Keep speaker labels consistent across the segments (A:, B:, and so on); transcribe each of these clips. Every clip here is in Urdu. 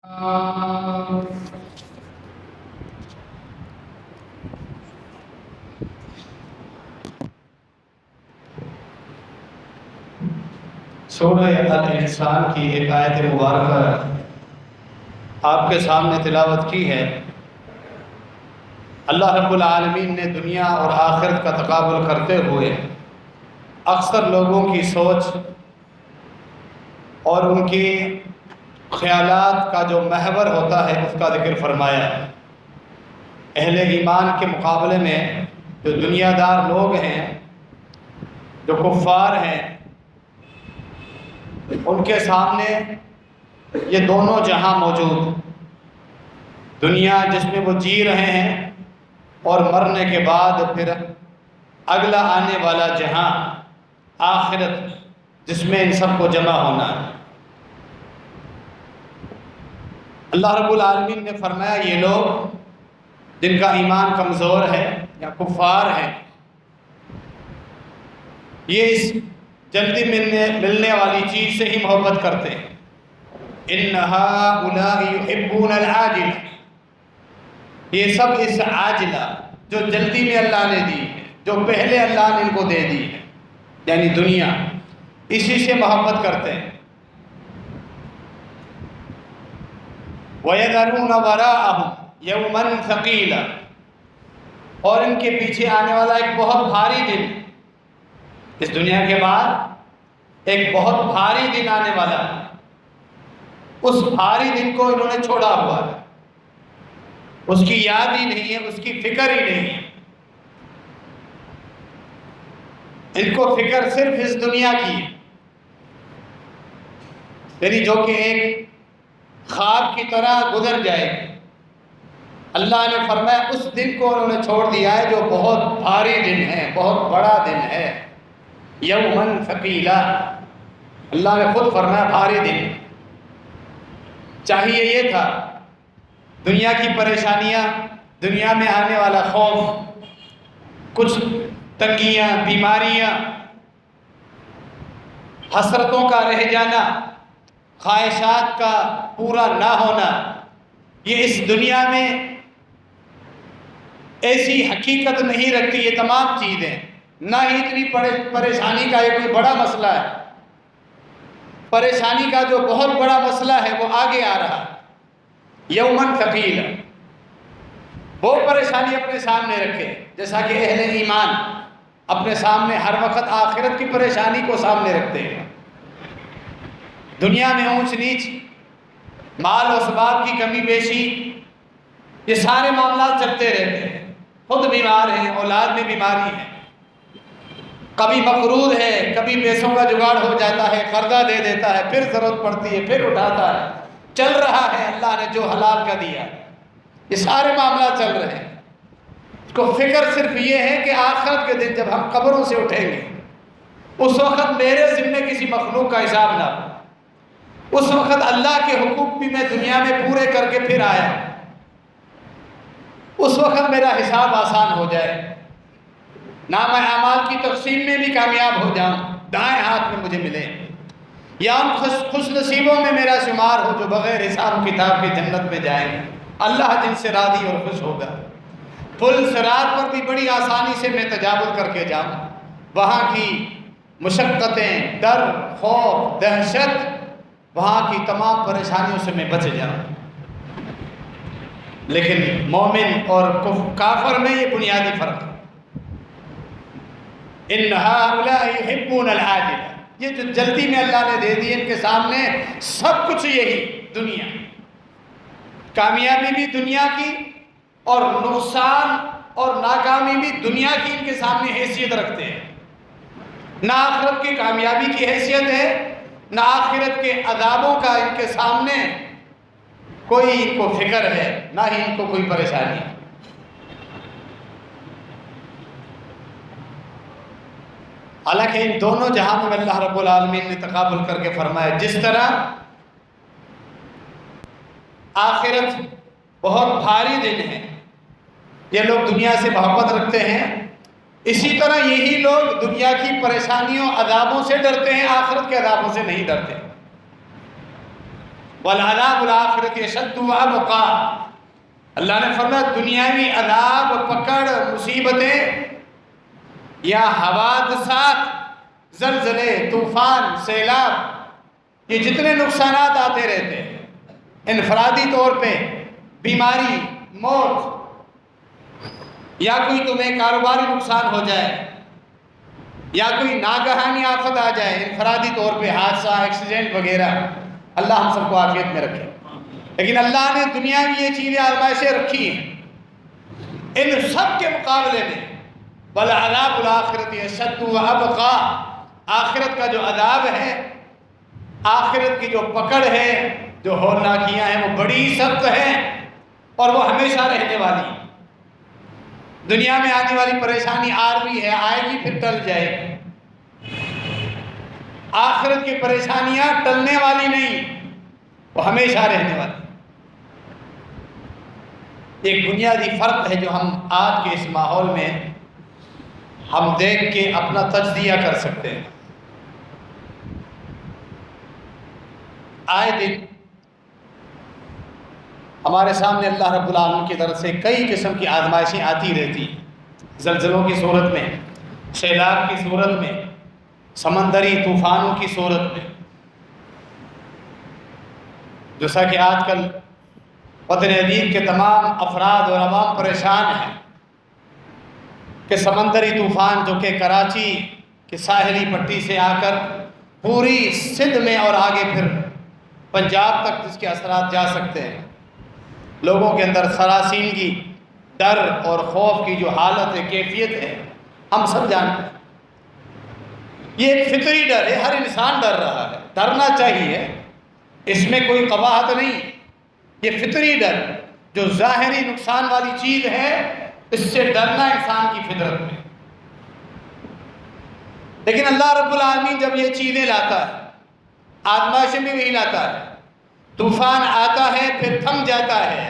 A: سورہ الانسان کی ایک آیت مبارکہ آپ کے سامنے تلاوت کی ہے۔ اللہ رب العالمین نے دنیا اور آخرت کا تقابل کرتے ہوئے اکثر لوگوں کی سوچ اور ان کی خیالات کا جو محور ہوتا ہے اس کا ذکر فرمایا ہے۔ اہل ایمان کے مقابلے میں جو دنیا دار لوگ ہیں، جو کفار ہیں، ان کے سامنے یہ دونوں جہاں موجود، دنیا جس میں وہ جی رہے ہیں اور مرنے کے بعد پھر اگلا آنے والا جہاں آخرت جس میں ان سب کو جمع ہونا ہے۔ اللہ رب العالمین نے فرمایا یہ لوگ جن کا ایمان کمزور ہے یا کفار ہیں، یہ اس جلدی ملنے والی چیز سے ہی محبت کرتے ہیں۔ ان ہؤلاء یحبون العاجلہ، یہ سب اس عاجلہ جو جلدی میں اللہ نے دی ہے، جو پہلے اللہ نے ان کو دے دی ہے، یعنی دنیا، اسی سے محبت کرتے ہیں۔ وَيَذَرُونَ وَرَاءَهُمْ يَوْمًا ثَقِيلًا، اور ان کے پیچھے آنے والا ایک بہت بھاری دن، اس دنیا کے بعد ایک بہت بھاری دن آنے والا ہے، اس بھاری دن کو انہوں نے چھوڑا ہوا ہے، اس کی یاد ہی نہیں ہے، اس کی فکر ہی نہیں ہے۔ ان کو فکر صرف اس دنیا کی ہے، یعنی جو کہ ایک خواب کی طرح گزر جائے۔ اللہ نے فرمایا اس دن کو انہوں نے چھوڑ دیا ہے جو بہت بھاری دن ہے، بہت بڑا دن ہے۔ یومن ثقیلا، اللہ نے خود فرمایا بھاری دن۔ چاہیے یہ تھا دنیا کی پریشانیاں، دنیا میں آنے والا خوف، کچھ تنگیاں، بیماریاں، حسرتوں کا رہ جانا، خواہشات کا پورا نہ ہونا، یہ اس دنیا میں ایسی حقیقت نہیں رکھتی۔ یہ تمام چیزیں نہ ہی اتنی پریشانی کا یہ کوئی بڑا مسئلہ ہے، پریشانی کا جو بہت بڑا مسئلہ ہے وہ آگے آ رہا ہے۔ یومن ثقیلا، وہ پریشانی اپنے سامنے رکھے جیسا کہ اہل ایمان اپنے سامنے ہر وقت آخرت کی پریشانی کو سامنے رکھتے ہیں۔ دنیا میں اونچ نیچ، مال و اسباب کی کمی بیشی، یہ سارے معاملات چلتے رہتے ہیں۔ خود بیمار ہیں، اولاد میں بیماری ہے، کبھی مقروض ہے، کبھی پیسوں کا جگاڑ ہو جاتا ہے، قرضہ دے دیتا ہے، پھر ضرورت پڑتی ہے، پھر اٹھاتا ہے، چل رہا ہے اللہ نے جو حلال کا دیا، یہ سارے معاملات چل رہے ہیں۔ اس کو فکر صرف یہ ہے کہ آخرت کے دن جب ہم قبروں سے اٹھیں گے، اس وقت میرے ذمے کسی مخلوق کا حساب نہ ہو، اس وقت اللہ کے حقوق بھی میں دنیا میں پورے کر کے پھر آیا، اس وقت میرا حساب آسان ہو جائے، نام اعمال کی تقسیم میں بھی کامیاب ہو جاؤں، دائیں ہاتھ میں مجھے ملے، یا ان خوش نصیبوں میں میرا شمار ہو جو بغیر حساب کتاب کی جنت میں جائیں گے، اللہ جن سے راضی اور خوش ہوگا۔ پل صراط پر بھی بڑی آسانی سے میں تجاوز کر کے جاؤں، وہاں کی مشقتیں، ڈر، خوف، دہشت، وہاں کی تمام پریشانیوں سے میں بچ جاؤں۔ لیکن مومن اور کافر میں یہ بنیادی فرق ہے۔ ان ہؤلاء یحبون العاجلہ، یہ جو جلدی میں اللہ نے دے دی، ان کے سامنے سب کچھ یہی دنیا، کامیابی بھی دنیا کی اور نقصان اور ناکامی بھی دنیا کی ان کے سامنے حیثیت رکھتے ہیں۔ نہ آخرت کی کامیابی کی حیثیت ہے، نہ آخرت کے عذابوں کا ان کے سامنے کوئی ان کو فکر ہے، نہ ہی ان کو کوئی پریشانی۔ حالانکہ ان دونوں جہانوں میں اللہ رب العالمین نے تقابل کر کے فرمایا، جس طرح آخرت بہت بھاری دن ہے، یہ لوگ دنیا سے محبت رکھتے ہیں، اسی طرح یہی لوگ دنیا کی پریشانیوں عذابوں سے ڈرتے ہیں، آخرت کے عذابوں سے نہیں ڈرتے۔ وَالْعَذَابُ الْآخِرَةِ أَشَدُّ وَأَبْقَىٰ۔ اللہ نے فرمایا دنیاوی عذاب، پکڑ، مصیبتیں یا حوادثات، زلزلے، طوفان، سیلاب، یہ جتنے نقصانات آتے رہتے ہیں، انفرادی طور پہ بیماری، موت، یا کوئی تمہیں کاروباری نقصان ہو جائے، یا کوئی ناگہانی آفت آ جائے، انفرادی طور پہ حادثہ، ایکسیڈنٹ وغیرہ، اللہ ہم سب کو عافیت میں رکھے۔ لیکن اللہ نے دنیا میں یہ چیزیں آزمائشیں رکھی ہیں، ان سب کے مقابلے میں وَالْعَذَابُ الْآخِرَةِ أَشَدُّ وَأَبْقَىٰ، آخرت کا جو عذاب ہے، آخرت کی جو پکڑ ہے، جو ہولناکیاں ہیں، وہ بڑی سخت ہے اور وہ ہمیشہ رہنے والی ہے۔ دنیا میں آنے والی پریشانی عارضی ہے، آئے گی پھر ٹل جائے گی۔ آخرت کی پریشانیاں ٹلنے والی نہیں، وہ ہمیشہ رہنے والی۔ ایک بنیادی فرق ہے جو ہم آج کے اس ماحول میں ہم دیکھ کے اپنا تجزیہ کر سکتے ہیں۔ آئے دن ہمارے سامنے اللہ رب العالمین کی طرف سے کئی قسم کی آزمائشیں آتی رہتی ہیں، زلزلوں کی صورت میں، سیلاب کی صورت میں، سمندری طوفانوں کی صورت میں۔ جیسا کہ آج کل وطن عزیز کے تمام افراد اور عوام پریشان ہیں کہ سمندری طوفان جو کہ کراچی کے ساحلی پٹی سے آ کر پوری سندھ میں اور آگے پھر پنجاب تک اس کے اثرات جا سکتے ہیں، لوگوں کے اندر سراسیمگی، ڈر اور خوف کی جو حالت ہے، کیفیت ہے، ہم سب جانتے ہیں۔ یہ ایک فطری ڈر ہے، ہر انسان ڈر رہا ہے، ڈرنا چاہیے، اس میں کوئی قباحت نہیں۔ یہ فطری ڈر جو ظاہری نقصان والی چیز ہے، اس سے ڈرنا انسان کی فطرت میں۔ لیکن اللہ رب العالمین جب یہ چیزیں لاتا ہے، آزمائشیں بھی وہی لاتا ہے، طوفان آتا ہے پھر تھم جاتا ہے،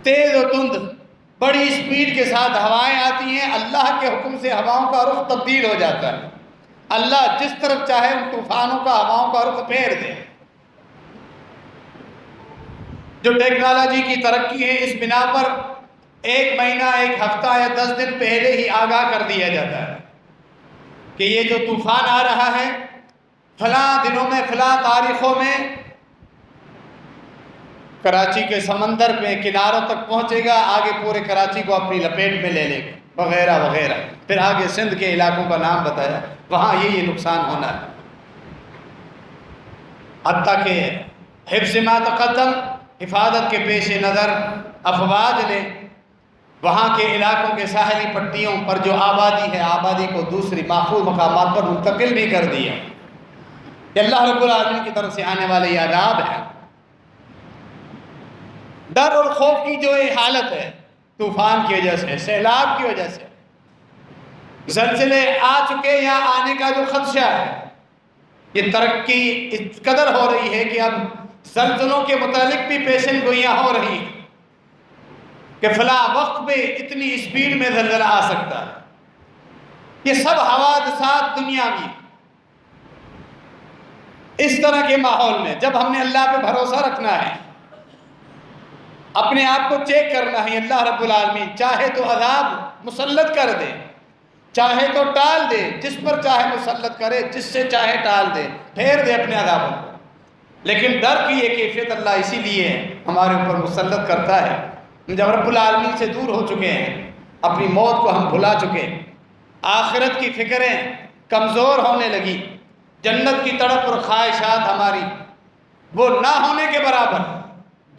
A: تیز و تند بڑی سپیڈ کے ساتھ ہوائیں آتی ہیں، اللہ کے حکم سے ہواؤں کا رخ تبدیل ہو جاتا ہے، اللہ جس طرف چاہے ان طوفانوں کا، ہواؤں کا رخ پھیر دے۔ جو ٹیکنالوجی کی ترقی ہے، اس بنا پر 1 مہینہ، 1 ہفتہ یا 10 دن پہلے ہی آگاہ کر دیا جاتا ہے کہ یہ جو طوفان آ رہا ہے فلاں دنوں میں، فلاں تاریخوں میں کراچی کے سمندر پہ کناروں تک پہنچے گا، آگے پورے کراچی کو اپنی لپیٹ میں لے لے گا، وغیرہ وغیرہ۔ پھر آگے سندھ کے علاقوں کا نام بتایا، وہاں یہ نقصان ہونا ہے۔ حتیٰ کہ حفظ ما تقدم، حفاظت کے پیش نظر افواج نے وہاں کے علاقوں کے ساحلی پٹیوں پر جو آبادی ہے، آبادی کو دوسری محفوظ مقامات پر منتقل بھی کر دیا۔ کہ اللہ رب العالمین کی طرف سے آنے والے یہ عذاب ہے۔ ڈر اور خوف کی جو یہ حالت ہے، طوفان کی وجہ سے، سیلاب کی وجہ سے، زلزلے آ چکے یا آنے کا جو خدشہ ہے، یہ ترقی اس قدر ہو رہی ہے کہ اب زلزلوں کے متعلق بھی پیشن گوئیاں ہو رہی ہیں کہ فلاں وقت پہ اتنی سپیڈ میں زلزلہ آ سکتا ہے۔ یہ سب حوادثات دنیاوی۔ اس طرح کے ماحول میں جب ہم نے اللہ پہ بھروسہ رکھنا ہے، اپنے آپ کو چیک کرنا ہے، اللہ رب العالمین چاہے تو عذاب مسلط کر دے، چاہے تو ٹال دے، جس پر چاہے مسلط کرے، جس سے چاہے ٹال دے، پھیر دے اپنے عذابوں کو۔ لیکن ڈر کی یہ کیفیت اللہ اسی لیے ہمارے اوپر مسلط کرتا ہے۔ جب رب العالمین سے دور ہو چکے ہیں، اپنی موت کو ہم بھلا چکے، آخرت کی فکریں کمزور ہونے لگی، جنت کی تڑپ اور خواہشات ہماری وہ نہ ہونے کے برابر،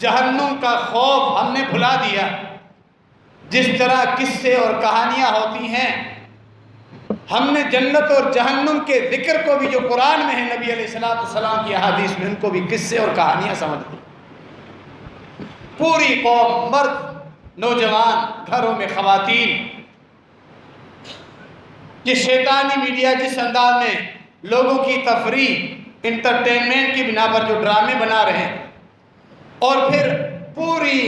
A: جہنم کا خوف ہم نے بھلا دیا۔ جس طرح قصے اور کہانیاں ہوتی ہیں، ہم نے جنت اور جہنم کے ذکر کو بھی جو قرآن میں ہے، نبی علیہ السلام کی احادیث میں، ان کو بھی قصے اور کہانیاں سمجھ دی۔ پوری قوم، مرد، نوجوان، گھروں میں خواتین، یہ شیطانی میڈیا جس انداز میں لوگوں کی تفریح، انٹرٹینمنٹ کی بنا پر جو ڈرامے بنا رہے ہیں، اور پھر پوری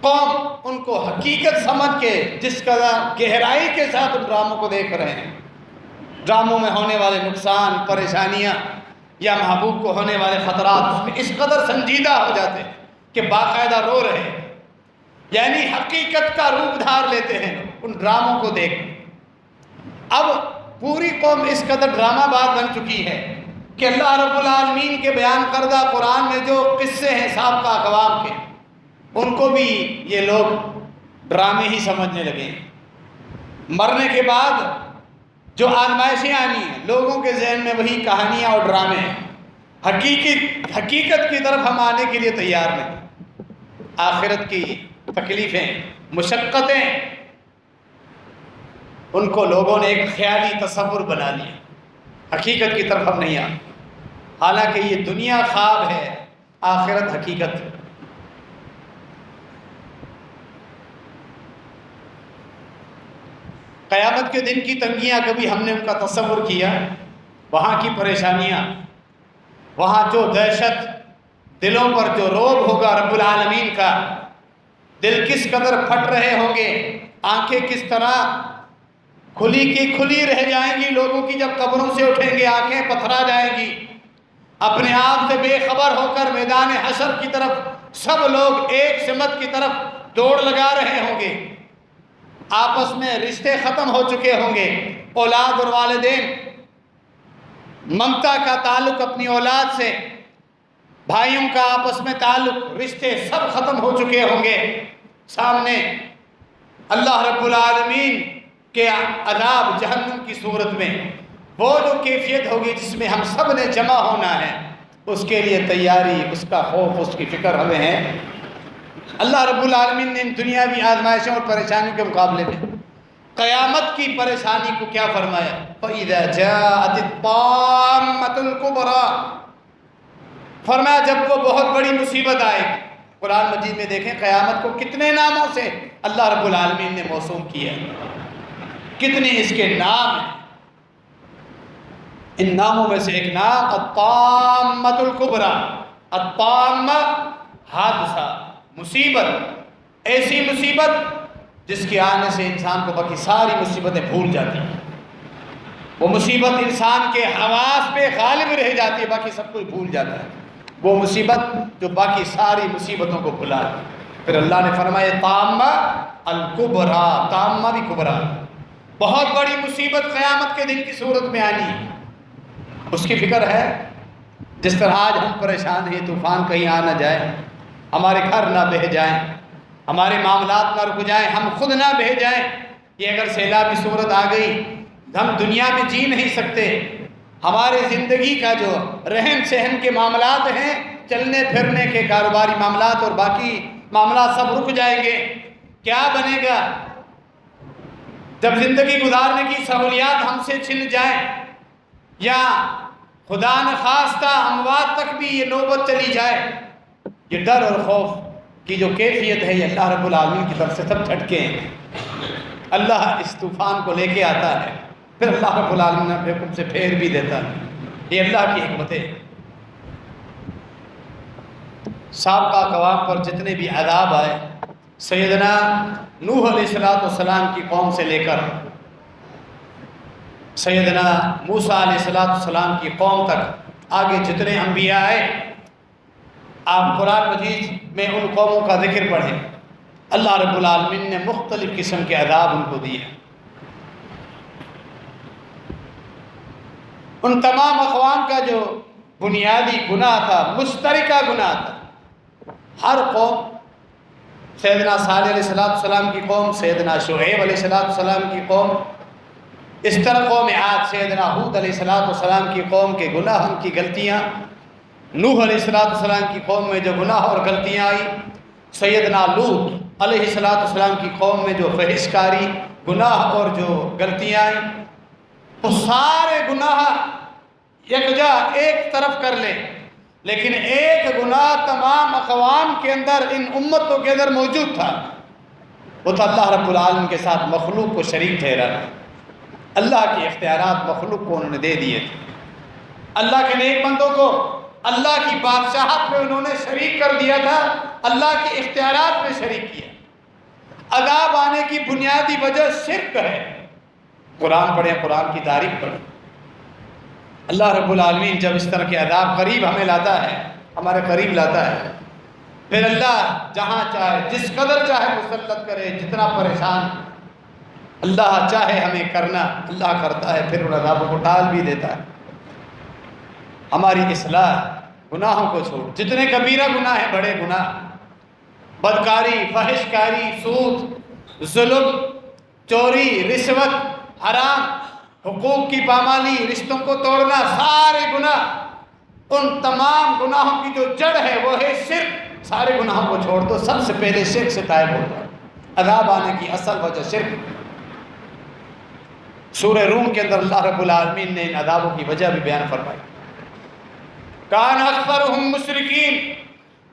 A: قوم ان کو حقیقت سمجھ کے جس قدر گہرائی کے ساتھ ان ڈراموں کو دیکھ رہے ہیں، ڈراموں میں ہونے والے نقصان، پریشانیاں، یا محبوب کو ہونے والے خطرات اس میں اس قدر سنجیدہ ہو جاتے ہیں کہ باقاعدہ رو رہے ہیں، یعنی حقیقت کا روپ دھار لیتے ہیں ان ڈراموں کو دیکھ۔ اب پوری قوم اس قدر ڈرامہ باز بن چکی ہے کہ اللہ رب العالمین کے بیان کردہ قرآن میں جو قصے ہیں سابقہ اقوام کے، ان کو بھی یہ لوگ ڈرامے ہی سمجھنے لگے ہیں۔ مرنے کے بعد جو آزمائشیں آنی ہیں، لوگوں کے ذہن میں وہی کہانیاں اور ڈرامے ہیں، حقیقت کی طرف ہم آنے کے لیے تیار نہیں۔ آخرت کی تکلیفیں، مشقتیں، ان کو لوگوں نے ایک خیالی تصور بنا لیا، حقیقت کی طرف ہم نہیں آتے، حالانکہ یہ دنیا خواب ہے، آخرت حقیقت ہے۔ قیامت کے دن کی تنگیاں کبھی ہم نے ان کا تصور کیا؟ وہاں کی پریشانیاں، وہاں جو دہشت، دلوں پر جو روب ہوگا رب العالمین کا، دل کس قدر پھٹ رہے ہوں گے، آنکھیں کس طرح کھلی کی کھلی رہ جائیں گی لوگوں کی، جب قبروں سے اٹھیں گے آنکھیں پتھرا جائیں گی، اپنے آپ سے بے خبر ہو کر میدان حشر کی طرف سب لوگ ایک سمت کی طرف دوڑ لگا رہے ہوں گے، آپس میں رشتے ختم ہو چکے ہوں گے، اولاد اور والدین، ممتا کا تعلق اپنی اولاد سے، بھائیوں کا آپس میں تعلق، رشتے سب ختم ہو چکے ہوں گے، سامنے اللہ رب العالمین کے عذاب جہنم کی صورت میں وہ جو کیفیت ہوگی جس میں ہم سب نے جمع ہونا ہے، اس کے لیے تیاری، اس کا خوف، اس کی فکر ہمیں ہے۔ اللہ رب العالمین نے ان دنیاوی آزمائشوں اور پریشانیوں کے مقابلے میں قیامت کی پریشانی کو کیا فرمایا؟ فَإِذَا جَاءَتِ الطَّامَّةُ الْكُبْرَىٰ، فرمایا جب وہ بہت بڑی مصیبت آئے گی۔ قرآن مجید میں دیکھیں قیامت کو کتنے ناموں سے اللہ رب العالمین نے موسوم کیا ہے، کتنے اس کے نام ہیں۔ ان ناموں میں سے ایک نام الطامۃ الکبریٰ، الطامہ حادثہ، مصیبت، ایسی مصیبت جس کے آنے سے انسان کو باقی ساری مصیبتیں بھول جاتی ہیں، وہ مصیبت انسان کے حواس پہ غالب رہ جاتی ہے، باقی سب کچھ بھول جاتا ہے، وہ مصیبت جو باقی ساری مصیبتوں کو بھلا دی۔ پھر اللہ نے فرمایا طامہ الکبریٰ، طامہ بھی کبریٰ، بہت بڑی مصیبت قیامت کے دن کی صورت میں آنی ہے، اس کی فکر ہے۔ جس طرح آج ہم پریشان ہیں، طوفان کہیں آ نہ جائے، ہمارے گھر نہ بہہ جائیں، ہمارے معاملات نہ رک جائیں، ہم خود نہ بہہ جائیں، یہ اگر سیلابی صورت آ گئی ہم دنیا میں جی نہیں سکتے، ہمارے زندگی کا جو رہن سہن کے معاملات ہیں، چلنے پھرنے کے کاروباری معاملات اور باقی معاملات سب رک جائیں گے، کیا بنے گا؟ جب زندگی گزارنے کی سہولیات ہم سے چھن جائیں، یا خدا نخواستہ اموات تک بھی یہ نوبت چلی جائے، یہ ڈر اور خوف کی جو کیفیت ہے، یہ اللہ رب العالمین کی طرف سے سب جھٹکے ہیں۔ اللہ اس طوفان کو لے کے آتا ہے، پھر اللہ رب العالمین اپنے حکم سے پھیر بھی دیتا ہے، یہ اللہ کی حکمت ہے۔ سابقہ اقوام پر جتنے بھی عذاب آئے، سیدنا نوح علیہ السلام کی قوم سے لے کر سیدنا موسیٰ علیہ السلام کی قوم تک آگے جتنے انبیاء آئے، آپ قرآن مجید میں ان قوموں کا ذکر پڑھیں، اللہ رب العالمین نے مختلف قسم کے عذاب ان کو دیے۔ ان تمام اقوام کا جو بنیادی گناہ تھا، مشترکہ گناہ تھا، ہر قوم، سیدنا صالح علیہ السلام کی قوم، سیدنا شعیب علیہ السلام کی قوم، اس طرح قوم عاد، سیدنا ہود علیہ السلام کی قوم کے گناہ، ان کی غلطیاں، نوح علیہ السلام کی قوم میں جو گناہ اور غلطیاں آئی، سیدنا لوط علیہ السلام کی قوم میں جو فحش کاری، گناہ اور جو غلطیاں آئیں، وہ سارے گناہ یکجا ایک طرف کر لیں، لیکن ایک گناہ تمام اقوام کے اندر، ان امتوں کے اندر موجود تھا، وہ تو اللہ رب العالمین کے ساتھ مخلوق کو شریک ٹھہرا، اللہ کے اختیارات مخلوق کو انہوں نے دے دیے تھے، اللہ کے نیک بندوں کو اللہ کی بادشاہت میں انہوں نے شریک کر دیا تھا، اللہ کے اختیارات میں شریک کیا۔ عذاب آنے کی بنیادی وجہ شرک ہے۔ قرآن پڑھیں، قرآن کی تعریف پڑھیں، اللہ رب العالمین جب اس طرح کے عذاب قریب ہمیں لاتا ہے، ہمارے قریب لاتا ہے، پھر اللہ جہاں چاہے جس قدر چاہے مسلط کرے، جتنا پریشان اللہ چاہے ہمیں کرنا اللہ کرتا ہے، پھر ان عذابوں کو ٹال بھی دیتا ہے۔ ہماری اصلاح، گناہوں کو چھوڑ، جتنے کبیرہ گناہ ہیں، بڑے گناہ، بدکاری، فحش کاری، سود، ظلم، چوری، رشوت، حرام، حقوق کی پامالی، رشتوں کو توڑنا، سارے گناہ، ان تمام گناہوں کی جو جڑ ہے وہ ہے شرک۔ سارے گناہوں کو چھوڑ دو، سب سے پہلے شرک سے تائب ہو جاؤ۔ عذاب آنے کی اصل وجہ شرک۔ سورہ روم کے اندر اللہ رب العالمین نے ان عذابوں کی وجہ بھی بیان فرمائی۔ کان اکثرہم مشرکین،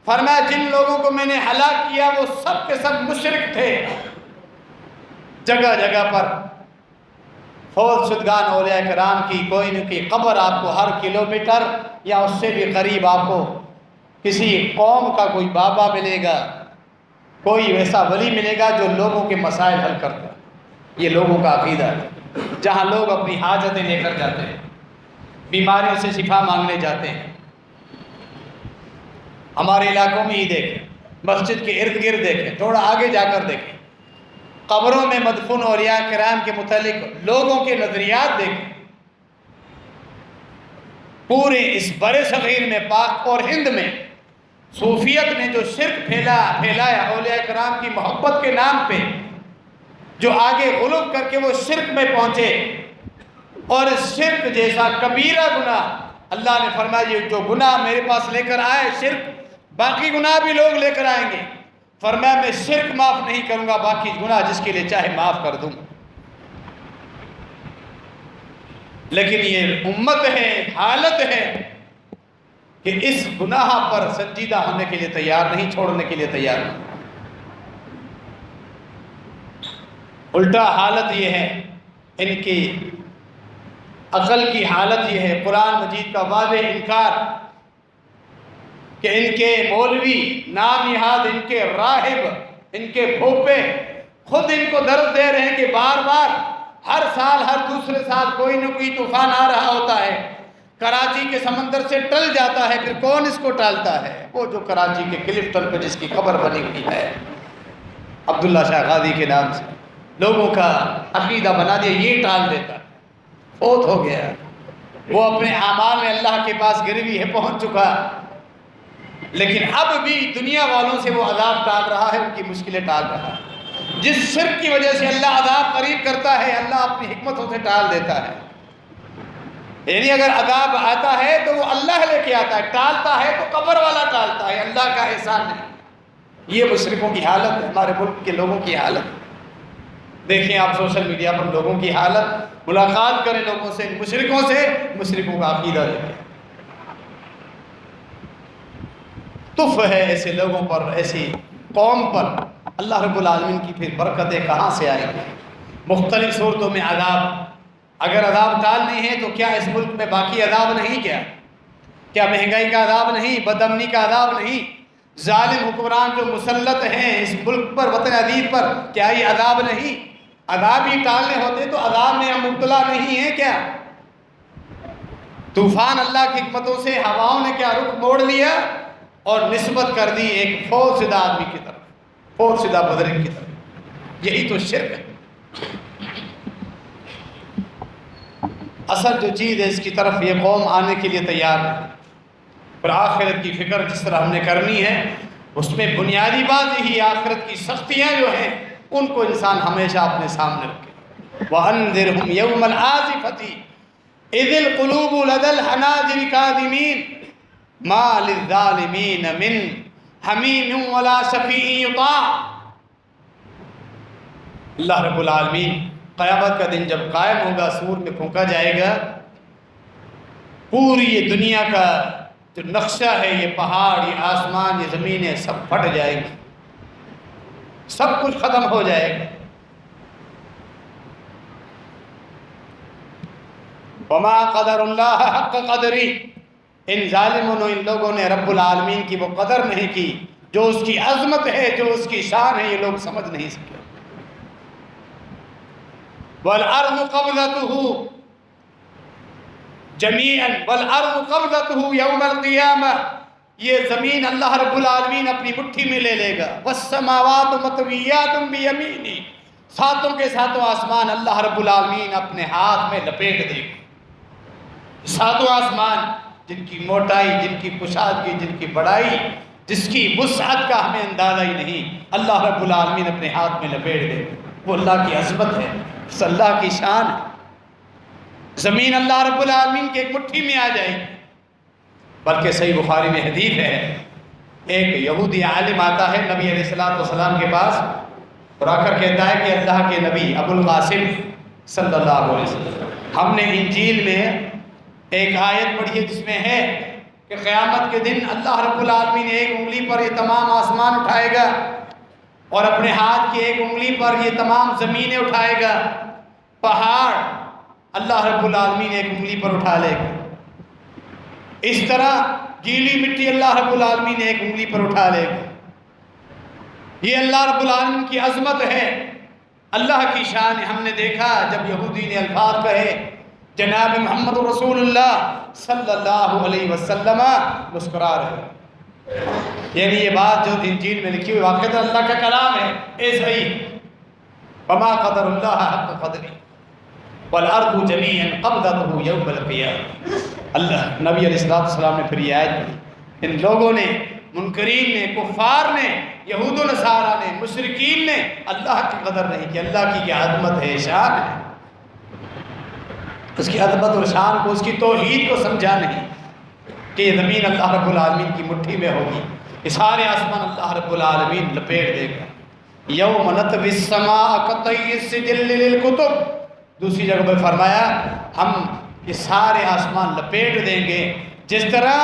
A: فرمایا جن لوگوں کو میں نے ہلاک کیا وہ سب کے سب مشرک تھے۔ جگہ جگہ پر فوت شدگان اولیاء کرام کی کوئی نہ کوئی قبر آپ کو ہر کلومیٹر یا اس سے بھی قریب آپ کو کسی قوم کا کوئی بابا ملے گا، کوئی ویسا ولی ملے گا جو لوگوں کے مسائل حل کرتا ہے۔ یہ لوگوں کا عقیدہ ہے، جہاں لوگ اپنی حاجتیں لے کر جاتے ہیں، بیماریوں سے شفا مانگنے جاتے ہیں۔ ہمارے علاقوں میں ہی دیکھیں، مسجد کے ارد گرد دیکھیں، تھوڑا آگے جا کر دیکھیں، قبروں میں مدفون اولیاء کرام کے متعلق لوگوں کے نظریات دیکھیں۔ پورے اس برِ صغیر میں، پاک اور ہند میں صوفیت نے جو شرک پھیلایا اولیاء کرام کی محبت کے نام پہ، جو آگے غلو کر کے وہ شرک میں پہنچے، اور شرک جیسا کبیرہ گناہ اللہ نے فرمایا یہ جو گناہ میرے پاس لے کر آئے شرک، باقی گناہ بھی لوگ لے کر آئیں گے، فرمایا میں شرک معاف نہیں کروں گا، باقی گناہ جس کے لیے چاہے معاف کر دوں۔ لیکن یہ امت ہے، حالت ہے کہ اس گناہ پر سنجیدہ ہونے کے لیے تیار نہیں، چھوڑنے کے لیے تیار نہیں۔ الٹا حالت یہ ہے، ان کی عقل کی حالت یہ ہے، قرآن مجید کا واضح انکار کہ ان کے مولوی، نامنہاد، ان کے راہب، ان کے پھوپے خود ان کو درس دے رہے ہیں کہ بار بار ہر سال، ہر دوسرے سال کوئی نہ کوئی طوفان آ رہا ہوتا ہے، کراچی کے سمندر سے ٹل جاتا ہے، پھر کون اس کو ٹالتا ہے؟ وہ جو کراچی کے کلفٹن پہ جس کی قبر بنی ہوئی ہے عبداللہ شاہ غازی کے نام سے، لوگوں کا عقیدہ بنا دیا، یہ ٹال دیتا ہے، فوت ہو گیا، وہ اپنے اعمال میں اللہ کے پاس گروی ہے، پہنچ چکا، لیکن اب بھی دنیا والوں سے وہ عذاب ٹال رہا ہے، ان کی مشکلیں ٹال رہا ہے۔ جس شرک کی وجہ سے اللہ عذاب قریب کرتا ہے، اللہ اپنی حکمتوں سے ٹال دیتا ہے۔ یعنی اگر عذاب آتا ہے تو وہ اللہ لے کے آتا ہے، ٹالتا ہے تو قبر والا ٹالتا ہے، اللہ کا احسان نہیں۔ یہ مشرکوں کی حالت ہے، ہمارے ملک کے لوگوں کی حالت۔ دیکھیں آپ سوشل میڈیا پر لوگوں کی حالت، ملاقات کریں لوگوں سے، مشرکوں سے، مشرکوں کا عقیدہ دیکھیں۔ تف ہے ایسے لوگوں پر، ایسی قوم پر، اللہ رب العالمین کی پھر برکتیں کہاں سے آئیں گی؟ مختلف صورتوں میں عذاب، اگر عذاب ٹالنے ہیں تو کیا اس ملک میں باقی عذاب نہیں؟ کیا مہنگائی کا عذاب نہیں؟ بد امنی کا عذاب نہیں؟ ظالم حکمران جو مسلط ہیں اس ملک پر، وطن عزیز پر، کیا یہ عذاب نہیں؟ عذاب ہی ٹالنے ہوتے تو عذاب میں ہم مبتلا نہیں ہیں کیا؟ طوفان اللہ کی حکمتوں سے ہواؤں نے کیا رخ موڑ لیا اور نسبت کر دی ایک فوت شدہ آدمی کی طرف، فوت شدہ بزرگ کی طرف۔ یہی تو شرک ہے۔ اصل جو چیز ہے اس کی طرف یہ قوم آنے کے لیے تیار ہے۔ پر آخرت کی فکر جس طرح ہم نے کرنی ہے، اس میں بنیادی بات یہی آخرت کی سختیاں جو ہیں ان کو انسان ہمیشہ اپنے سامنے رکھے۔ وَأَنذِرْهُمْ يَوْمَ الْآزِفَةِ إِذِ الْقُلُوبُ لَدَى الْحَنَاجِرِ كَاظِمِينَ مَا لِلظَّالِمِينَ مِنْ حَمِيمٍ وَلَا شَفِيعٍ يُطَاعُ۔ اللہ رب العالمین قیامت کا دن جب قائم ہوگا، سور میں پھونکا جائے گا، پوری یہ دنیا کا جو نقشہ ہے، یہ پہاڑ، یہ آسمان، یہ زمینیں سب پھٹ جائے گی، سب کچھ ختم ہو جائے گا۔ وما قدر اللہ حق قدری، ان ظالموں نے، ان لوگوں نے رب العالمین کی وہ قدر نہیں کی، جو اس کی عظمت ہے، جو اس کی شان ہے، یہ لوگ سمجھ نہیں سکے۔ وَالْأَرْضُ قَبْضَتُهُ، جمیعاً والارض قبضتہ یوم القیامہ، یہ زمین اللہ رب العالمین اپنی مٹھی میں لے لے گا، والسماوات مطویات بیمینہ، ساتوں کے ساتوں آسمان اللہ رب العالمین اپنے ہاتھ میں لپیٹ دے گا۔ ساتوں آسمان جن کی موٹائی، جن کی کشادگی، جن کی بڑائی، جس کی وسعت کا ہمیں اندازہ ہی نہیں، اللہ رب العالمین اپنے ہاتھ میں لپیٹ دے گا۔ وہ اللہ کی عظمت ہے، اس اللہ کی شان ہے۔ زمین اللہ رب العالمین کی ایک مٹھی میں آ جائے گی۔ بلکہ صحیح بخاری میں حدیث ہے، ایک یہودی عالم آتا ہے نبی علیہ السلام کے پاس اور آ کر کہتا ہے کہ اللہ کے نبی ابو القاسم صلی اللہ علیہ وسلم، ہم نے انجیل میں ایک آیت پڑھی ہے جس میں ہے کہ قیامت کے دن اللہ رب العالمین ایک انگلی پر یہ تمام آسمان اٹھائے گا اور اپنے ہاتھ کی ایک انگلی پر یہ تمام زمینیں اٹھائے گا، پہاڑ اللہ رب العالمین ایک انگلی پر اٹھا لے گا، اس طرح گیلی مٹی اللہ رب العالمین ایک انگلی پر اٹھا لے گا۔ یہ اللہ رب العالمین کی عظمت ہے، اللہ کی شان ہے۔ ہم نے دیکھا جب یہودی نے الفاظ کہے جناب محمد رسول اللہ صلی اللہ علیہ وسلم، مسکرا رہے، یعنی یہ بات جو انجیل میں لکھی ہوئی واقعہ اللہ کا کلام ہے، ایسا ہی وما قدر اللہ حق قدرہ والارض جمیعا قبضتہ یوم القیامہ۔ اللہ نبی علیہ السلام نے پھر یہ آیت پڑھی، ان لوگوں نے، منکرین نے، کفار نے، یہود و نصارہ نے، مشرکین نے اللہ کی قدر نہیں کی۔ اللہ کی کیا عظمت ہے، شان ہے، اس کی عظمت اور شان کو، اس کی توحید کو سمجھا نہیں کہ یہ زمین اللہ رب العالمین کی مٹھی میں ہوگی، یہ سارے آسمان اللہ رب العالمین لپیٹ دے گا۔ یوم نطوی السماء کطی السجل للکتب، دوسری جگہ پہ فرمایا ہم یہ سارے آسمان لپیٹ دیں گے جس طرح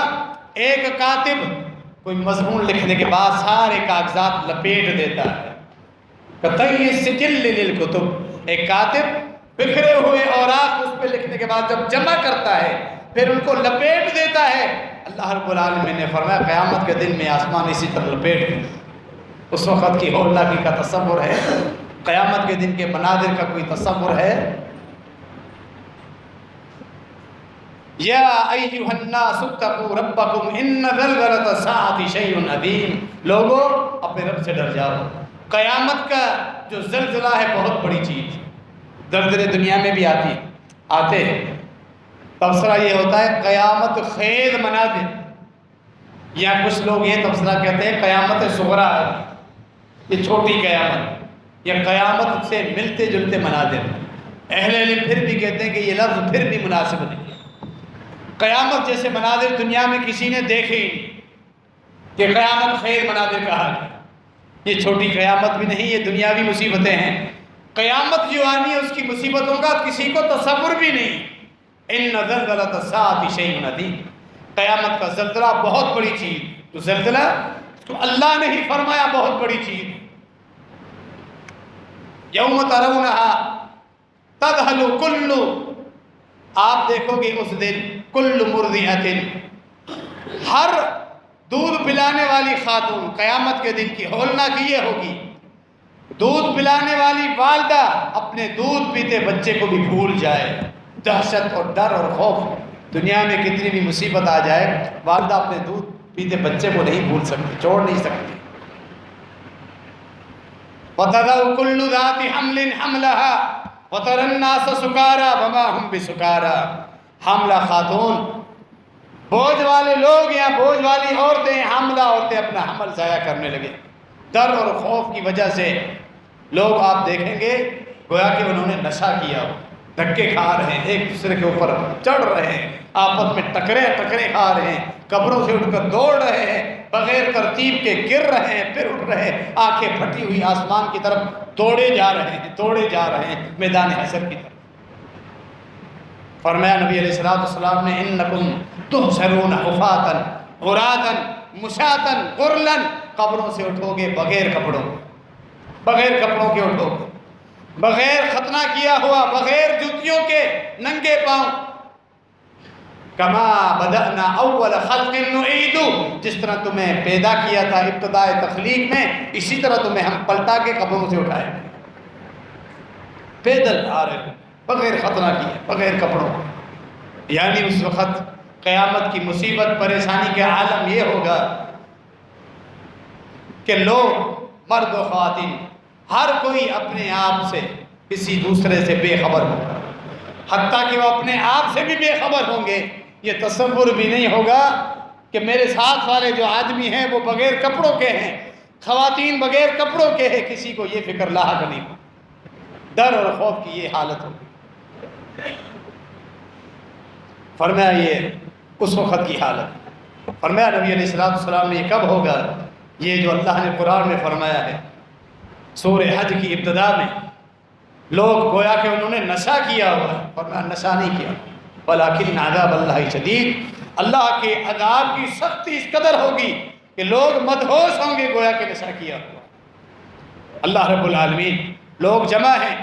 A: ایک کاتب کوئی مضمون لکھنے کے بعد سارے کاغذات لپیٹ دیتا ہے۔ کطی السجل للکتب، ایک کاتب بکھرے ہوئے اوراق اس پہ لکھنے کے بعد جب جمع کرتا ہے پھر ان کو لپیٹ دیتا ہے۔ اللہ رب العالمین نے فرمایا قیامت کے دن میں آسمان اسی طرح لپیٹ دیں۔ اس وقت کی ہولناکی کا تصور ہے، قیامت کے دن کے مناظر کا کوئی تصور ہے؟ یا ایھا الناس اتقوا ربکم ان زلزلۃ الساعۃ شیء عظیم، لوگو اپنے رب سے ڈر جاؤ، قیامت کا جو زلزلہ ہے بہت بڑی چیز، زلزلے دنیا میں بھی آتے ہیں، تبصرہ یہ ہوتا ہے قیامت خیز مناظر، یا کچھ لوگ یہ تبصرہ کہتے ہیں قیامت صغریٰ، یہ چھوٹی قیامت، یا قیامت سے ملتے جلتے مناظر۔ اہل علم پھر بھی کہتے ہیں کہ یہ لفظ پھر بھی مناسب نہیں، قیامت جیسے مناظر دنیا میں کسی نے دیکھے ہی نہیں کہ قیامت خیر مناظر کہا گیا۔ یہ چھوٹی قیامت بھی نہیں، یہ دنیاوی مصیبتیں ہیں، قیامت جو آنی ہے اس کی مصیبتوں کا کسی کو تصور بھی نہیں۔ ان زلزلۃ الساعۃ شیء عظیم، قیامت کا زلزلہ بہت بڑی چیز، تو زلزلہ تو اللہ نے ہی فرمایا بہت بڑی چیز۔ یوم ترونھا تذہل کل، آپ دیکھو گے اس دن کل مرضعۃ، ہر دودھ پلانے والی خاتون، قیامت کے دن کی ہولناکی یہ ہوگی، دودھ پلانے والی والدہ اپنے دودھ پیتے بچے کو بھی بھول جائے۔ دہشت اور ڈر اور خوف، دنیا میں کتنی بھی مصیبت آ جائے والدہ اپنے دودھ پیتے بچے کو نہیں بھول سکتی، چھوڑ نہیں سکتی۔ وَتَضَعُ كُلُّ ذَاتِ حَمْلٍ حَمْلَهَا وَتَرَى النَّاسَ سُكَارَىٰ وَمَا هُمْ بِسُكَارَىٰ، حاملہ خاتون، بوجھ والے لوگ یا بوجھ والی عورتیں، حاملہ عورتیں اپنا حمل ضائع کرنے لگے، ڈر اور خوف کی وجہ سے لوگ آپ دیکھیں گے گویا کہ انہوں نے نشہ کیا ہو، دھکے کھا رہے ہیں، ایک دوسرے کے اوپر چڑھ رہے ہیں، آپس میں ٹکرے کھا رہے ہیں، قبروں سے اٹھ کر دوڑ رہے ہیں، بغیر ترتیب کے گر رہے ہیں، پھر اٹھ رہے ہیں، آنکھیں پھٹی ہوئی آسمان کی طرف دوڑے جا رہے ہیں میدان حشر کی طرف۔ فرمایا نبی علیہ السلام نے انکم تحشرون حفاۃ عراۃ مشاۃ غرلا، قبروں سے اٹھو گے بغیر کپڑوں کے اٹھو گے، بغیر ختنہ کیا ہوا، بغیر جوتیوں کے، ننگے پاؤں۔ کما بدأنا اول خلق نعید، جس طرح تمہیں پیدا کیا تھا ابتدائے تخلیق میں، اسی طرح تمہیں ہم پلٹا کے قبروں سے اٹھائے، پیدل آ رہے ہو، بغیر ختنہ کیے، بغیر کپڑوں۔ یعنی اس وقت قیامت کی مصیبت پریشانی کا عالم یہ ہوگا کہ لوگ مرد و خواتین ہر کوئی اپنے آپ سے کسی دوسرے سے بے خبر ہوگا، حتیٰ کہ وہ اپنے آپ سے بھی بے خبر ہوں گے۔ یہ تصور بھی نہیں ہوگا کہ میرے ساتھ والے جو آدمی ہیں وہ بغیر کپڑوں کے ہیں، خواتین بغیر کپڑوں کے ہیں، کسی کو یہ فکر لاحق نہیں ہو۔ ڈر اور خوف کی یہ حالت ہوگی۔ فرمایا یہ اس وقت کی حالت۔ فرمایا نبی علیہ السلام نے یہ کب ہوگا؟ یہ جو اللہ نے قرآن میں فرمایا ہے سورہ حج کی ابتدا میں، لوگ گویا کہ انہوں نے نشہ کیا ہوا ہے، فرمایا نشہ نہیں کیا، ولیکن عذاب اللہ شدید، اللہ کے عذاب کی سختی اس قدر ہوگی کہ لوگ مدہوش ہوں گے گویا کہ نشہ کیا ہوا۔ اللہ رب العالمین، لوگ جمع ہیں،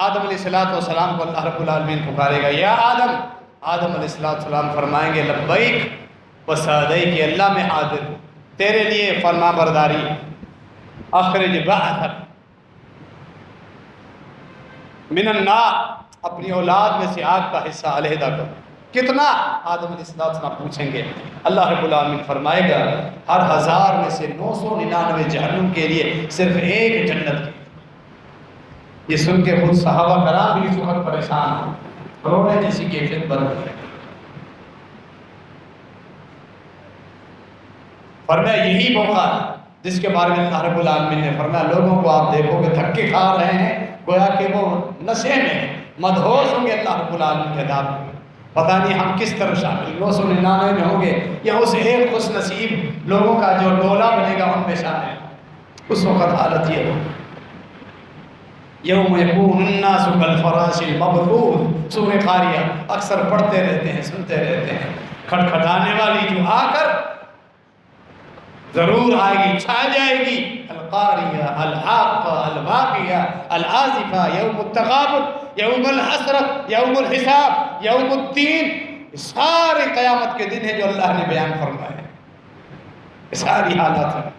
A: آدم علیہ السلام کو اللہ رب العالمین پکارے گا، یا آدم۔ آدم علیہ السلام فرمائیں گے لبیک و سعدیک، کہ اللہ میں حاضر ہوں، تیرے لیے فرما برداری۔ اخرج بعثک من النار، اپنی اولاد میں سے آگ کا حصہ علیحدہ کرو۔ کتنا؟ آدم علیہ السلام پوچھیں گے، اللہ رب العالمین فرمائے گا ہر 1000 میں سے 999 جہنم کے لیے، صرف ایک جنت کی۔ یہ سن کے خود صحابہ کرام بھی اس وقت پریشان ہیں، رونے جیسی کیفیت بن گئی۔ فرمایا یہی موقع ہے جس کے بارے میں اللہ رب العالمین نے فرمایا لوگوں کو آپ دیکھو گے تھکے کھا رہے ہیں، گویا کہ وہ نشے میں مدہوش ہوں گے اللہ رب العالمین کے عذاب میں۔ پتہ نہیں ہم کس طرح شامل 999 میں ہوں گے یا اس ایک خوش نصیب لوگوں کا جو ڈولہ بنے گا ان میں شامل۔ اس وقت حالت یہ ہو، یوم یکون الناس کالفراش المبثوث، سورہ قاریہ اکثر پڑھتے رہتے ہیں، سنتے رہتے ہیں۔ کھٹکھٹانے والی جو آ کر ضرور آئے گی، چھا جائے گی، القاریہ، الحاقہ، الواقعہ، الآزفہ، یوم التغابن، یوم الحسرت، یوم الحساب، یوم الدین، یہ سارے قیامت کے دن ہیں جو اللہ نے بیان فرمائے ہیں، یہ ساری حالات ہیں۔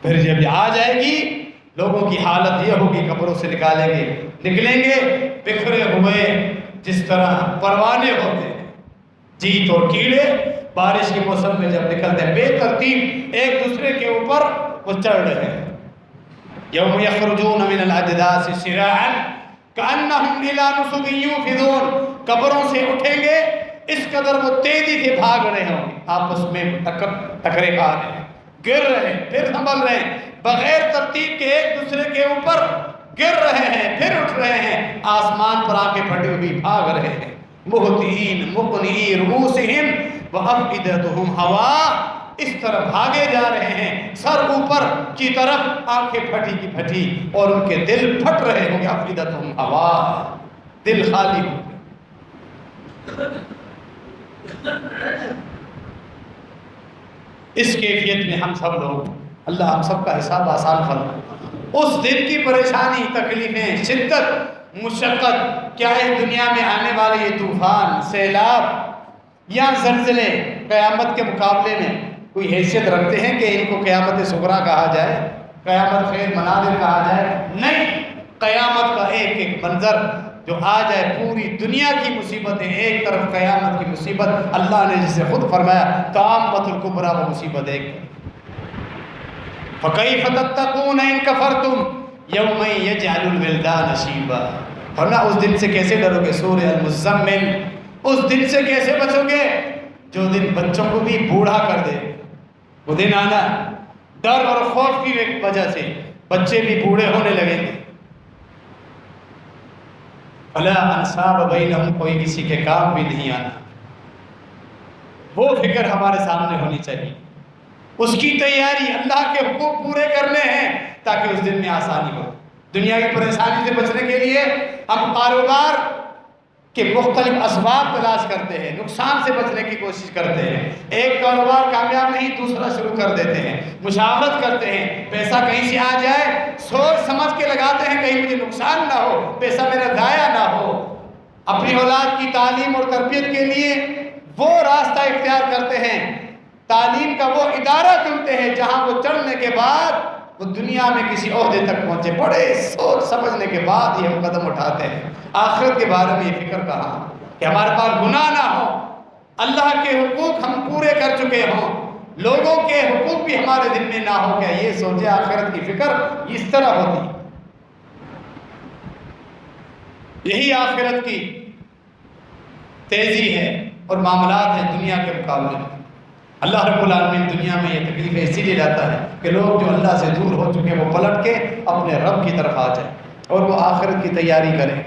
A: پھر جب آ جائے گی لوگوں کی حالت یہ ہوگی، قبروں سے نکلیں گے بکھرے ہوئے جس طرح پروانے ہوتے ہیں، جیت اور کیڑے بارش کے موسم میں جب نکلتے ہیں بے ترتیب ایک دوسرے کے اوپر وہ چڑھ رہے ہیں۔ یوم یخرجون من الاجداث سراعا کانہم الی نصب یوفضون، قبروں سے اٹھیں گے اس قدر وہ تیزی سے بھاگ رہے ہوں گے، آپس میں ٹکرے کھا رہے ہیں، گر رہے ہیں، پھر سنبھل رہے ہیں، بغیر ترتیب کے ایک دوسرے کے اوپر گر رہے ہیں، پھر اٹھ رہے ہیں، آسمان پر آنکھیں پھٹی ہوئی بھاگ رہے ہیں۔ مہطعین مقنعی رؤوسہم وافئدتہم ہوا، اس طرح بھاگے جا رہے ہیں سر اوپر کی طرف، آنکھیں پھٹی کی پھٹی، اور ان کے دل پھٹ رہے ہوں گے، افئدتہم ہوا، دل خالی ہوں گے۔ اس کیفیت میں ہم سب لوگ، اللہ ہم سب کا حساب آسان فرمائے۔ اس دن کی پریشانی، تکلیفیں، شدت، مشقت، کیا ہے دنیا میں آنے والے یہ طوفان، سیلاب یا زلزلے قیامت کے مقابلے میں کوئی حیثیت رکھتے ہیں کہ ان کو قیامت صغریٰ کہا جائے، قیامت خیر مناظر کہا جائے؟ نہیں، قیامت کا ایک ایک منظر جو آ جائے، پوری دنیا کی مصیبتیں ایک طرف، قیامت کی مصیبت اللہ نے جسے خود فرمایا طامۃ الکبریٰ، وہ مصیبت ایک طرف۔ فَكَيْفَ تَتَّقُونَ إِن كَفَرْتُمْ يَوْمًا يَجْعَلُ الْوِلْدَانَ شِيبًا، فرمایا اس دن سے کیسے ڈرو گے؟ سورہ المزمل، اس دن سے کیسے بچو گے جو دن بچوں کو بھی بوڑھا کر دے؟ وہ دن آنا، ڈر اور خوف کی وجہ سے بچے بھی بوڑھے ہونے لگیں گے۔ فَلَا أَنْسَابَ بَيْنَهُمْ، کوئی کسی کے کام بھی نہیں آنا۔ وہ فکر ہمارے سامنے ہونی چاہیے، اس کی تیاری، اللہ کے حقوق پورے کرنے ہیں تاکہ اس دن میں آسانی ہو۔ دنیا کی پریشانی سے بچنے کے لیے ہم کاروبار کے مختلف اسباب تلاش کرتے ہیں، نقصان سے بچنے کی کوشش کرتے ہیں، ایک کاروبار کامیاب نہیں دوسرا شروع کر دیتے ہیں، مشاورت کرتے ہیں، پیسہ کہیں سے آ جائے سوچ سمجھ کے لگاتے ہیں کہیں مجھے نقصان نہ ہو، پیسہ میرا ضائع نہ ہو۔ اپنی اولاد کی تعلیم اور تربیت کے لیے وہ راستہ اختیار کرتے ہیں، تعلیم کا وہ ادارہ چنتے ہیں جہاں وہ چڑھنے کے بعد وہ دنیا میں کسی عہدے تک پہنچے، بڑے سوچ سمجھنے کے بعد یہ ہم قدم اٹھاتے ہیں۔ آخرت کے بارے میں یہ فکر کہاں؟ کہ ہمارے پاس گناہ نہ ہو، اللہ کے حقوق ہم پورے کر چکے ہوں، لوگوں کے حقوق بھی ہمارے دل میں نہ ہو. کیا یہ سوچے آخرت کی فکر اس طرح ہوتی؟ یہی آخرت کی تیزی ہے اور معاملات ہیں دنیا کے مقابلے میں. اللہ رب العالمین دنیا میں یہ تکلیفیں اسی لیے لاتا ہے کہ لوگ جو اللہ سے دور ہو چکے ہیں وہ پلٹ کے اپنے رب کی طرف آ جائیں اور وہ آخرت کی تیاری کریں.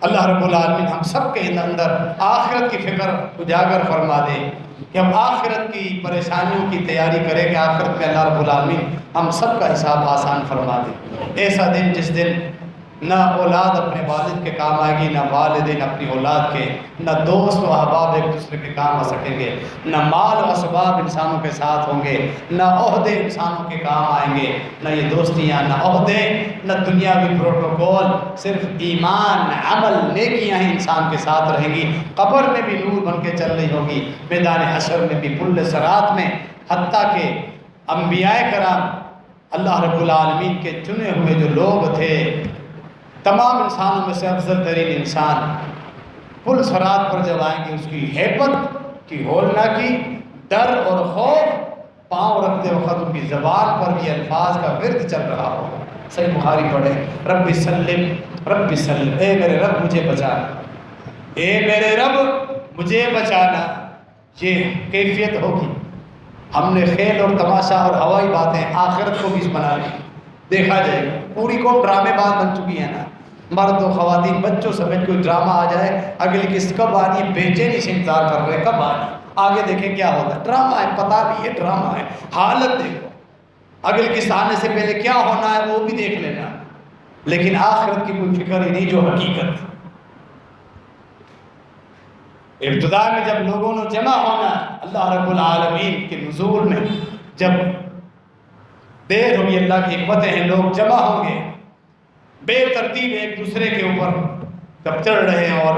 A: اللہ رب العالمین ہم سب کے اندر آخرت کی فکر اجاگر فرما دے کہ ہم آخرت کی پریشانیوں کی تیاری کریں کہ آخرت میں اللہ رب العالمین ہم سب کا حساب آسان فرما دے. ایسا دن جس دن نہ اولاد اپنے والد کے کام آئے گی، نہ والدین اپنی اولاد کے، نہ دوست و احباب ایک دوسرے کے کام آ سکیں گے، نہ مال و اسباب انسانوں کے ساتھ ہوں گے، نہ عہدے انسانوں کے کام آئیں گے، نہ یہ دوستیاں، نہ عہدے، نہ دنیاوی پروٹوکول، صرف ایمان، عمل، نیکیاں ہی انسان کے ساتھ رہیں گی. قبر میں بھی نور بن کے چل رہی ہوگی، میدان حشر میں بھی، پل صراط میں، حتیٰ کہ انبیاء کرام اللہ رب العالمین کے چنے ہوئے جو لوگ تھے، تمام انسانوں میں سے افضل ترین انسان پل صراط پر جب آئیں گے، اس کی ہیبت کی ہولنا کی، ڈر اور خوف، پاؤں رکھتے وقت ان کی زبان پر بھی الفاظ کا ورد چل رہا ہوگا. صحیح بخاری پڑھے، رب سلم رب سلم، اے میرے رب مجھے بچانا، اے میرے رب مجھے بچانا. یہ کیفیت ہوگی. ہم نے کھیل اور تماشا اور ہوائی باتیں آخرت کو بھی بنا لی، دیکھا جائے گا. پوری کو ڈرامے بات بن چکی ہے نا، مرد و خواتین بچوں سمیت کوئی ڈرامہ آ جائے، اگلی قسط کب آنی ہے، بے چینی سے انتظار کر رہے کب آنی، آگے دیکھیں کیا ہوتا ہے. ڈرامہ ہے، پتہ بھی ہے ڈرامہ ہے، حالت دیکھو، اگلی قسط آنے سے پہلے کیا ہونا ہے وہ بھی دیکھ لینا. لیکن آخرت کی کوئی فکر ہی نہیں جو حقیقت. ابتدا میں جب لوگوں نے جمع ہونا، اللہ رب العالمین کے نزول میں جب دیر ہوگی، اللہ کی حکمتیں ہیں، لوگ جمع ہوں گے بے ترتیب ایک دوسرے کے اوپر جب چڑھ رہے ہیں اور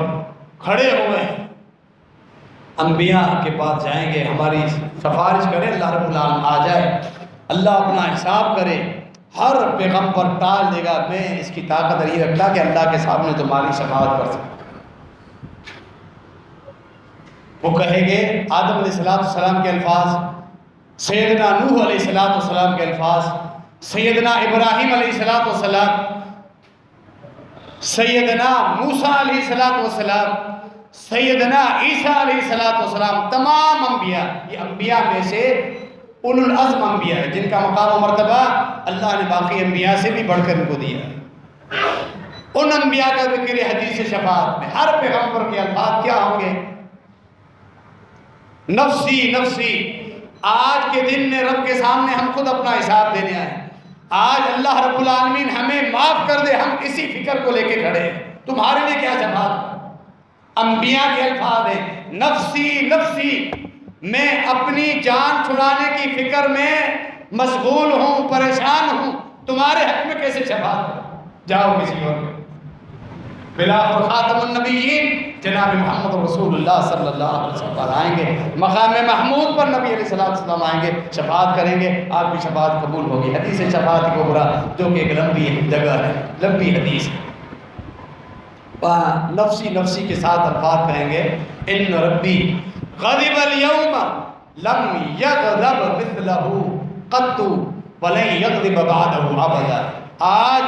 A: کھڑے ہوئے ہیں. انبیاء کے پاس جائیں گے، ہماری سفارش کریں، اللہ رب العالمین آ جائے، اللہ اپنا حساب کرے. ہر پیغمبر ٹال دے گا، میں اس کی طاقت نہیں رکھتا کہ اللہ کے سامنے تمہاری شفاعت کر سکوں. وہ کہیں گے آدم علیہ السلام کے الفاظ، سیدنا نوح علیہ السلام کے الفاظ، سیدنا ابراہیم علیہ السلام، سیدنا موسیٰ علیہ السلام، سیدنا عیسیٰ علیہ السلام، تمام انبیاء. یہ انبیاء میں سے اولو العزم انبیاء ہیں جن کا مقام و مرتبہ اللہ نے باقی انبیاء سے بھی بڑھ کر ان کو دیا. ان انبیاء کا ذکر حدیث شفاعت میں ہر پیغمبر کے الفاظ کیا ہوں گے؟ نفسی نفسی. آج کے دن میں رب کے سامنے ہم خود اپنا حساب دینے آئے. آج اللہ رب العالمین ہمیں معاف کر دے، ہم اسی فکر کو لے کے کھڑے ہیں. تمہارے لیے کیا شفاعت؟ انبیاء کے الفاظ ہیں، نفسی نفسی، میں اپنی جان چھڑانے کی فکر میں مشغول ہوں، پریشان ہوں، تمہارے حق میں کیسے شفاعت کروں؟ جاؤ کسی اور کے. بلاخر خاتم النبیین جناب محمد رسول اللہ صلی اللہ علیہ وسلم پر آئیں گے، مقام محمود پر نبی علیہ السلام آئیں گے، شفاعت کریں گے، آپ کی شفاعت قبول ہوگی. حدیث شفاعت کبریٰ جو کہ ایک لمبی جگہ ہے، لمبی حدیث ہے. وہاں نفسی نفسی کے ساتھ الفاظ کہیں گے، ان ربی غضب اليوم لم یغضب مثلہ قط ولن یغضب بعدہ ابدا. آج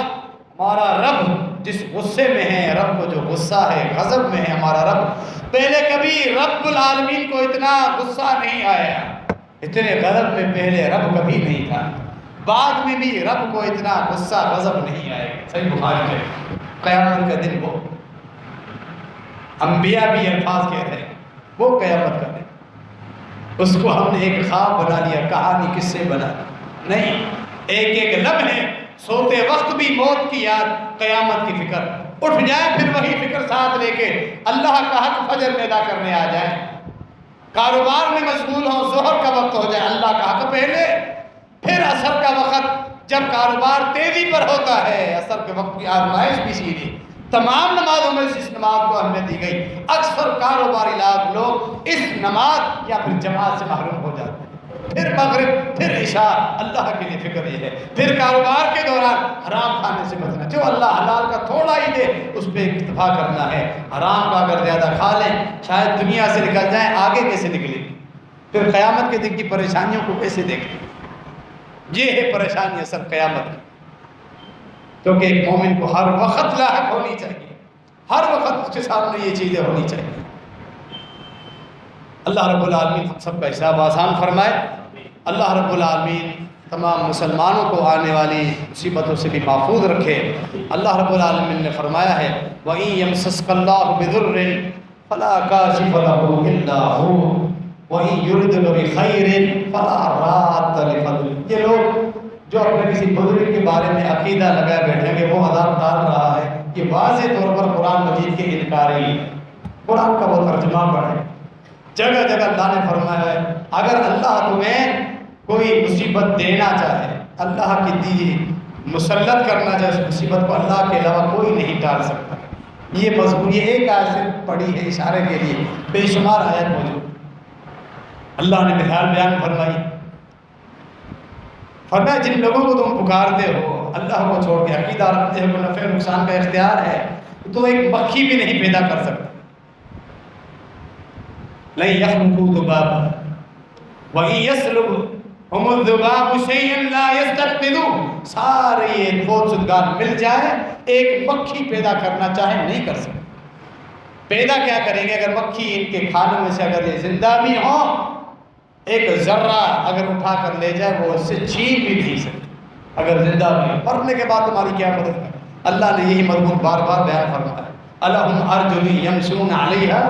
A: ہمارا رب جس غصے میں ہے، رب کو جو غصہ ہے، غضب میں ہے ہمارا رب، پہلے کبھی رب العالمین کو اتنا غصہ نہیں آیا، اتنے غضب میں پہلے رب کبھی نہیں تھا، بعد میں بھی رب کو اتنا غصہ غضب نہیں آئے گا. صحیح بخاری ہے. قیامت کا دن وہ انبیاء بھی الفاظ کہتے ہیں، وہ قیامت کا دن، اس کو ہم نے ایک خواب بنا لیا، کہانی کس سے بنا نہیں، ایک ایک لمحے سوتے وقت بھی موت کی یاد، قیامت کی فکر. اٹھ جائے پھر وہی فکر ساتھ لے کے اللہ کا حق فجر میں ادا کرنے آ جائے. کاروبار میں مشغول ہوں، ظہر کا وقت ہو جائے، اللہ کا حق پہلے، پھر عصر کا وقت جب کاروبار تیزی پر ہوتا ہے، عصر کے وقت کی آزمائش بھی سیدھی. تمام نمازوں میں اس نماز کو اہمیت دی گئی. اکثر کاروباری لوگ اس نماز یا پھر جماعت سے محروم ہو جاتے ہیں. پھر مغرب، پھر عشاء اللہ کے لیے فکر یہ ہے، پھر کاروبار کے دوران حرام کھانے سے بچنا، جو اللہ حلال کا تھوڑا ہی دے اس پہ اکتفا کرنا ہے، حرام کا اگر زیادہ کھا لیں شاید دنیا سے نکل جائیں، آگے کیسے نکلیں، پھر قیامت کے دن کی پریشانیوں کو کیسے دیکھیں؟ یہ ہے پریشانی اصل قیامت کی، کیونکہ ایک مومن کو ہر وقت لاحق ہونی چاہیے، ہر وقت اس کے سامنے یہ چیزیں ہونی چاہیے۔ اللہ رب العالمین ہم سب کا حساب آسان فرمائے، اللہ رب العالمین تمام مسلمانوں کو آنے والی مصیبتوں سے بھی محفوظ رکھے۔ اللہ رب العالمین نے فرمایا ہے وَإِن يَمْسَسْكَ اللَّهُ بِضُرٍّ فَلَا كَاشِفَ لَهُ إِلَّا هُوَ وَإِن يُرِدْكَ بِخَيْرٍ فَلَا رَادَّ لِفَضْلِهِ۔ یہ لوگ جو اپنے کسی بزرگ کے بارے میں عقیدہ لگائے بیٹھیں گے وہ عذاب ڈال رہا ہے، یہ واضح طور پر قرآن مجید کے انکاری ہے۔ قرآن کا وہ ترجمہ پڑھیں، جگہ جگہ اللہ نے فرمایا ہے اگر اللہ تمہیں کوئی مصیبت دینا چاہے، اللہ کی دی مسلط کرنا چاہے، اس مصیبت کو اللہ کے علاوہ کوئی نہیں ٹال سکتا۔ یہ مضمون یہ ایک آیت سے پڑھی ہے اشارے کے لیے، بے شمار آیت موجود۔ اللہ نے مثال بیان فرمائی، فرمایا جن لوگوں کو تم پکارتے ہو اللہ کو چھوڑ کے، عقیدہ رکھتے ہو کہ نفع نقصان کا اختیار ہے، تو ایک مکھی بھی نہیں پیدا کر سکتا۔ لَن يَخْلُقُوا ذُبَابًا وَإِن يَسْلُبْهُمُ الذُّبَابُ شَيْئًا لَا يَسْتَنقِذُوهُ، سارے یہ فوج شدگان مل جائے ایک مکھی پیدا کرنا چاہے نہیں کر سکتے۔ پیدا کیا کریں گے؟ اگر مکھی ان کے کھانوں میں سے اگر یہ زندہ بھی ہوں، ایک ذرہ اگر اٹھا کر لے جائے وہ اس سے چھین بھی نہیں سکتے، اگر زندہ بھی مرنے کے بعد تمہاری کیا مدد کرے؟ اللہ نے یہی مضمون بار بار بیان فرمایا، أَلَهُمْ أَرْجُلٌ يَمْشُونَ عَلَيْهَا،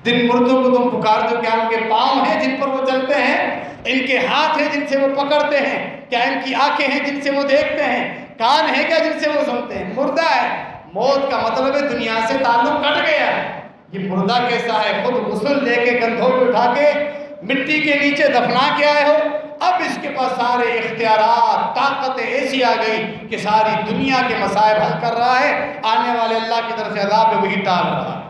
A: جن مردوں کو تم پکارتے ہو کیا ان کے پاؤں ہیں جن پر وہ چلتے ہیں؟ ان کے ہاتھ ہیں جن سے وہ پکڑتے ہیں؟ کیا ان کی آنکھیں ہیں جن سے وہ دیکھتے ہیں؟ کان ہیں کیا جن سے وہ سنتے ہیں؟ مردہ ہے، موت کا مطلب ہے دنیا سے تعلق کٹ گیا ہے۔ یہ مردہ کیسا ہے؟ خود غسل لے کے کندھوں پہ اٹھا کے مٹی کے نیچے دفنا کے آئے ہو، اب اس کے پاس سارے اختیارات، طاقتیں ایسی آ گئی کہ ساری دنیا کے مصائب حل کر رہا ہے، آنے والے اللہ کی طرف سے عذاب ہے وہی ٹال رہا ہے۔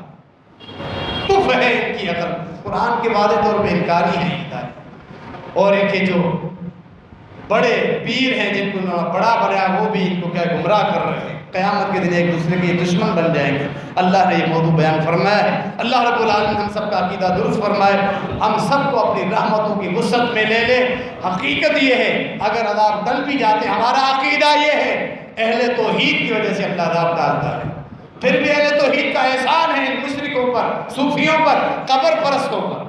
A: کف ہے ان کی عقل، قرآن کے واضح طور پہ انکاری ہیں ہدایت۔ اور ایک جو بڑے پیر ہیں جن کو بڑا بنایا وہ بھی ان کو کیا گمراہ کر رہے ہیں، قیامت کے دن ایک دوسرے کے دشمن بن جائیں گے۔ اللہ نے یہ موضوع بیان فرمایا ہے۔ اللہ رب العالمین ہم سب کا عقیدہ درست فرمائے، ہم سب کو اپنی رحمتوں کی وسعت میں لے لے۔ حقیقت یہ ہے اگر عذاب ڈل بھی جاتے، ہمارا عقیدہ یہ ہے اہل توحید کی وجہ سے اللہ عذاب ڈالتا ہے، پھر بھی اہل توحید کا احسان ہے ان مشرکوں پر، صوفیوں پر، قبر پرستوں پر،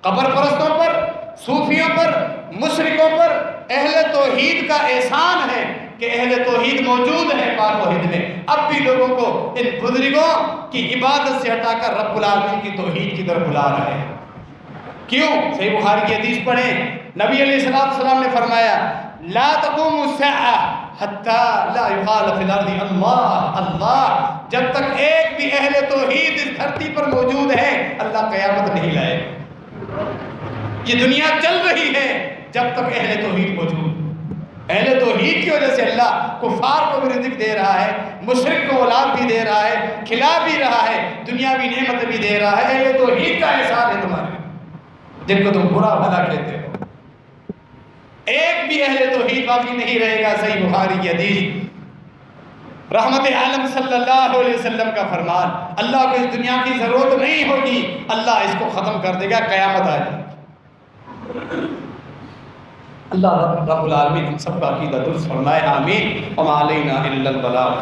A: قبر پرستوں پر، صوفیوں پر، مشرکوں پر اہل توحید کا احسان ہے کہ اہل توحید موجود ہے پاک و ہند میں، اب بھی لوگوں کو ان بزرگوں کی عبادت سے ہٹا کر رب العالمین کی توحید کی طرف بلا رہے ہیں۔ کیوں؟ صحیح بخاری کی حدیث پڑھیں، نبی علیہ السلام نے فرمایا لا تقوم الساعة حتى لا يقال في الارض اللہ اللہ، جب تک ایک بھی اہل توحید اس دھرتی پر موجود ہے اللہ قیامت نہیں لائے۔ یہ دنیا چل رہی ہے جب تک اہل توحید موجود، اہل توحید کی وجہ سے اللہ کفار کو بھی رزق دے رہا ہے، مشرک کو اولاد بھی دے رہا ہے، کھلا بھی رہا ہے، دنیاوی نعمت بھی دے رہا ہے۔ اہل توحید کا احسان ہے تمہارے، جن کو تم برا بھلا کہتے ہو۔ ایک بھی اہل توحید باقی نہیں رہے گا۔ صحیح بخاری کی حدیث، رحمت عالم صلی اللہ علیہ وسلم کا فرمان، اللہ کو اس دنیا کی ضرورت نہیں ہوگی، اللہ اس کو ختم کر دے گا، قیامت آ جائے۔ اللہ رب العالمین ہم سب کا عقیدہ درست فرمائے، آمین۔ وما علینا الا البلاغ۔